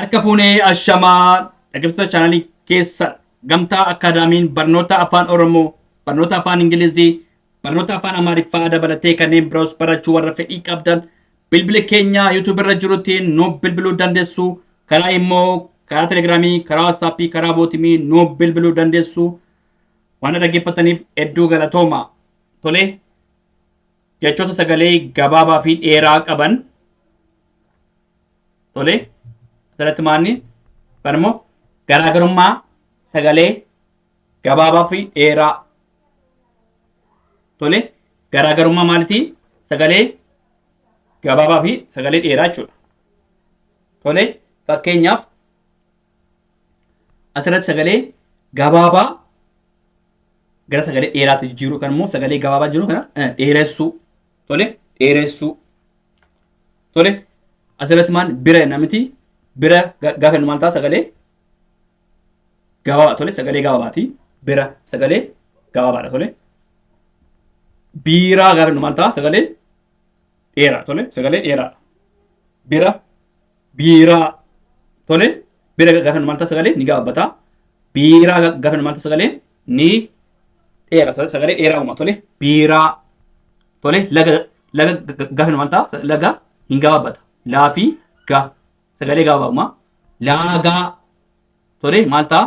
Harka fuunee ashamaa dhaggeeffattoota chaanalii keessa gamtaa akaadaamiin barnoota afaan Oromoo, barnoota afaan Ingilizii, barnoota afaan Amaariffaa dabalatee kanneen biroos barachuu warra fedhii qabdan bilbila keenya YouTube irra jirutti nu bilbiluu dandeessu. Karaa immoo karaa Telegiraamii, karaa WhatsAppii, karaa bootimii nu bilbiluu dandeessu. Waan dhaggeeffataniif hedduu galatooma. Tole jechoota sagalee gabaabaa fi dheeraa qaban tole asirratti maanni barmoo garaagarummaa sagalee gabaabaa fi dheeraa tole garaagarummaa maalitii sagalee gabaabaa fi sagalee dheeraa jechuudha. Tole fakkeenyaaf asirratti sagalee gabaabaa gara sagalee dheeraatti jijjiiruu kan immoo sagalee gabaabaa jiru kana dheeressuu tole dheeressuu tole asirratti maan bira namiti bira gaafa maal ta'a sagalee gabaabaa tole sagalee gabaabaati bira sagalee gabaabaadha tole biiraa gaafa maal ta'a sagalee dheeraa tole sagalee dheeraadha bira biiraa tole bira gaafa maal ta'a sagalee ni gabaabata biiraa gaafa maal ta'a sagalee ni dheeraa tole sagalee dheeraa uuma tole biiraa tole laga gaafa maal ta'a laga hin gabaabata laafi ga sagalee gabaabaa laagaa tole maal ta'a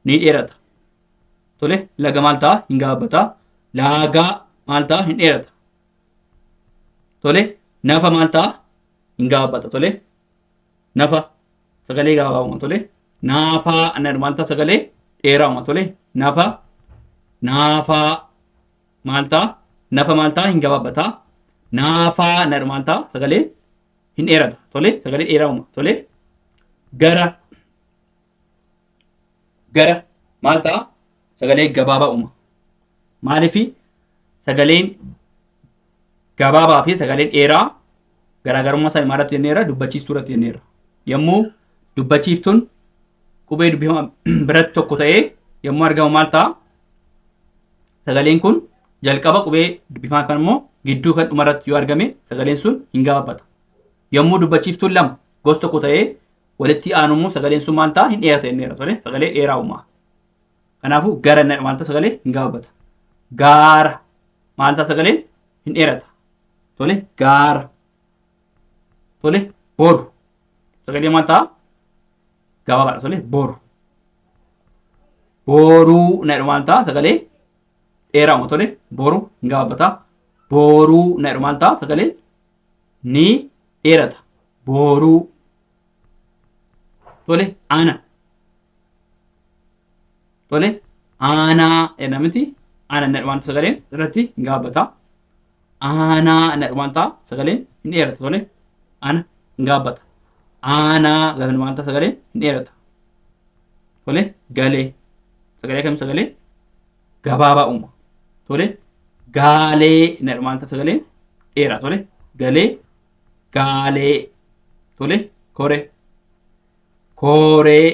ni dheerata tole laga maal ta'a hin gabaabata laagaa maal ta'a hin dheerata tole nafa maal ta'a hin gabaabata tole nafa sagalee gabaabaa tole naafaa anna maal ta'a sagalee dheeraa tole nafa naafaa maal ta'a nafa maal ta'a hin gabaabata naafaa anna maal ta'a sagalee hin dheerata tole sagalee dheeraa tole gara gara maal ta'a sagalee gabaabaa maaliifi sagaleen gabaabaa fi sagaleen dheeraa garaagarummaa isaa maalirratti jenneera dubbachiistuu irratti jenneera yommuu dubbachiiftuun qubee dubbifamaa biratti tokko ta'ee yommuu argamu maal ta'a sagaleen kun jalqaba qubee dubbifamaa kan immoo gidduu kan dhumarratti yoo argame sagaleen sun hin gabaabata yommuu dubbachiiftuun lama gosa tokko ta'ee walitti aanummoo sagaleen sun maal ta'a hin dheerata jenneera tole sagalee dheeraa uumaa kanaafuu gara maal ta'a sagalee hin gabaabata gaara maal ta'a sagaleen hin dheerata tole gaara tole boru sagalee maal ta'a gabaabaadha tole boru boruu maal ta'a sagalee dheeraa uumaa tole boru hin gabaabata boruu maal ta'a sagalee ni dheerata boruu tole ana tole aanaa jedhamti ana waan sagaleen irratti hin gabaabata aanaa waan ta'a sagaleen hin dheerata tole ana hin gabaabata aanaa gaafa waan ta'a sagaleen hin dheerata tole galee sagalee kam sagalee gabaabaa uuma tole gaalee waan ta'a sagaleen dheeraa tole galee gaalee tole koree kooree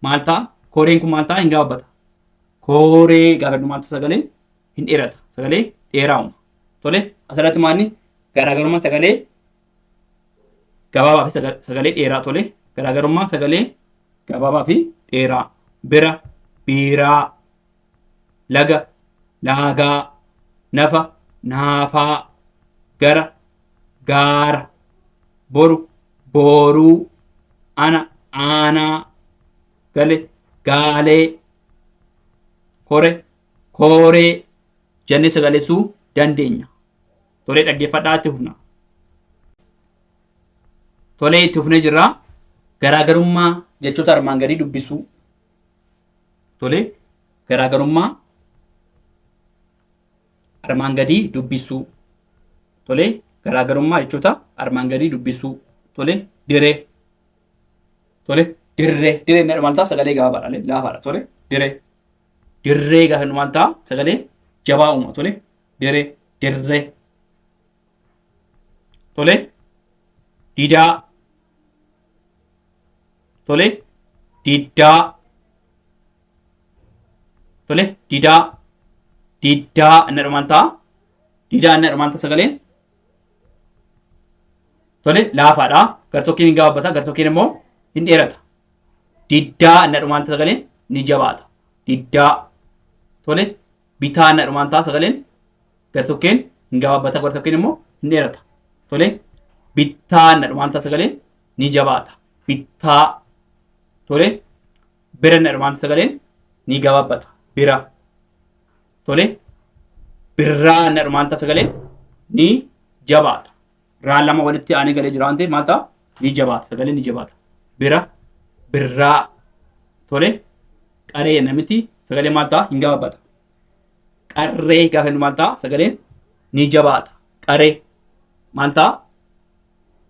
maal ta'a kooreen kun maal ta'a hin gabaabata kooree gaafa maal ta'a sagaleen hin dheerata sagalee dheeraa uuma tole asirratti maalni garaagarummaa sagalee gabaabaa fi sagalee dheeraa tole garaagarummaa sagalee gabaabaa fi dheeraa bira biiraa laga laagaa nafa naafaa gara gaara boru booruu ana aanaa gale gaalee kore kooree jennee sagaleessuu dandeenya tolee dhaggeeffadhaa itti fufna tolee itti fufnee jirraa garaagarummaa jechoota armaan gadii dubbisuu tolee garaagarummaa armaan gadii dubbisuu tolee garaagarummaa jechoota armaan gadii dubbisuu tolee diree tole dirree maal ta'a sagalee gabaabaadha laafaadha tole dirree gaafa maal ta'a sagalee jabaa uuma tole dirree tole didaa tole diddaa tole diddaa inni maal ta'a didaa inni maal ta'a sagaleen tole laafaadha gartokkeen hin gabaabata gartokkeen immoo hin dheerata. Diddaa inni dhumaan sagaleen ni jabaata. Diddaa. Tole bitaa inni dhumaan ta'a sagaleen gartokkeen hin gabaabbata gartokkeen immoo hin dheerata. Tole bittaa inni dhumaan ta'a sagaleen ni jabaata. Bittaa. Tole bira inni dhumaan sagaleen ni gabaabbata. Bira. Tole birraa inni dhumaan ta'a sagaleen ni jabaata. Raan lama walitti aanee galee jira waan ta'eef maal ta'a? Ni jabaata. Sagaleen ni jabaata. Bira. Birraa. Tole qaree namitti sagalee maal ta'a? Hin gabaabbata. Qarree gaafa inni maal ta'a? Sagaleen ni jabaata. Qaree maal ta'a?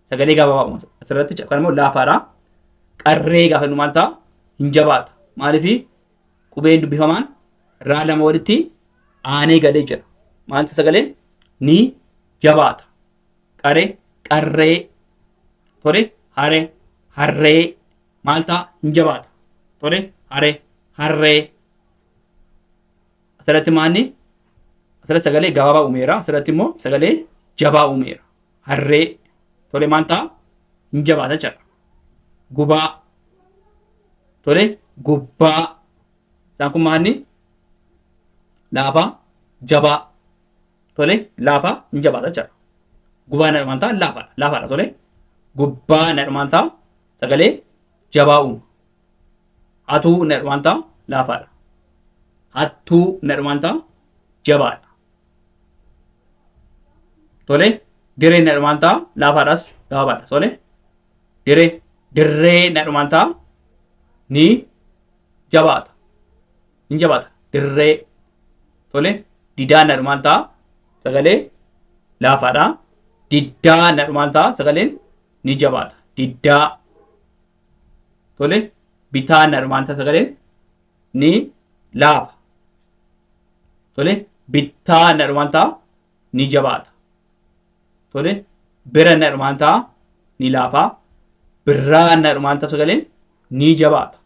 Sagalee gabaabaa asirratti kan immoo laafaadha. Qarree gaafa inni maal ta'a? Hin jabaata. Maaliif qubeen dubbifamaan raa lama walitti aanee galee jira. Maal ta'a sagaleen ni jabaata. Qaree qarree. Tole haree harree maal ta'a? Hin jabaata. Tole haree harree. Asirratti maalni? Asirratti sagalee gabaabaa uumeera. Asirratti immoo sagalee jabaa uumeera. Harree. Tole maal ta'a? Hin jabaata jedha. Gubaa. Tole gubbaa. Isaan kun maalni? Laafaa jabaa. Tole laafaa hin jabaata jedha. Gubaa na dhumaan ta'a laafaadha. Laafaadha tole. Gubbaa na dhumaan ta'a sagalee jabaa uuma. Hatuu na dhumaan ta'a laafaadha. Hattuu na dhumaan ta'a jabaadha. Tole diree na dhumaan ta'a laafaadhaas gabaabaadha. Tole dirree na dhumaan ta'a ni jabaata. Ni jabaata. Dirree. Tole didaa na dhumaan ta'a sagalee laafaadha. Diddaa na dhumaan ta'a sagaleen ni jabaata. Diddaa. Tole bitaa na dhumaan ta'a sagaleen ni laafa. Tole bittaa na dhumaan ta'a ni jabaata. Tole bira na dhumaan ta'a ni laafa. Birraa na dhumaan ta'a sagaleen ni jabaata.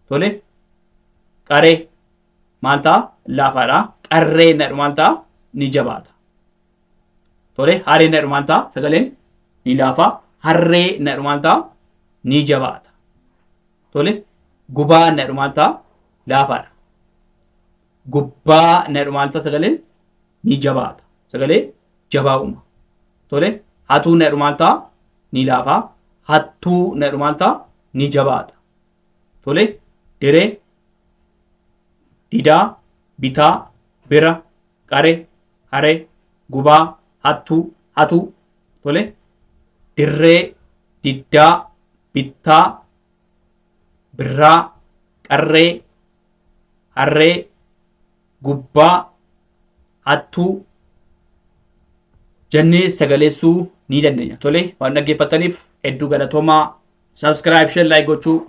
Tole qaree maal ta'a? Laafaadha. Qarree na dhumaan ta'a ni jabaata. Tole haree na dhumaan ta'a sagaleen ni laafa. Harree na dhumaan ta'a ni jabaata. Tole gubaa na dhumaan ta'a laafaadha. Gubbaa na dhumaan ta'a sagaleen ni jabaata. Sagalee jabaa uuma. Tole hatuu na dhumaan ta'a ni laafa. Hattuu na dhumaan ta'a ni jabaata. Tole diree didaa bitaa bira qaree haree gubaa hattuu hatuu. Tole dirree diddaa bittaa birraa qarree harree gubbaa hattuu jennee sagaleessuu ni dandeenya. Tole waan dhaggeeffataniif hedduu galatoomaa. Subscribe, share, like gochuu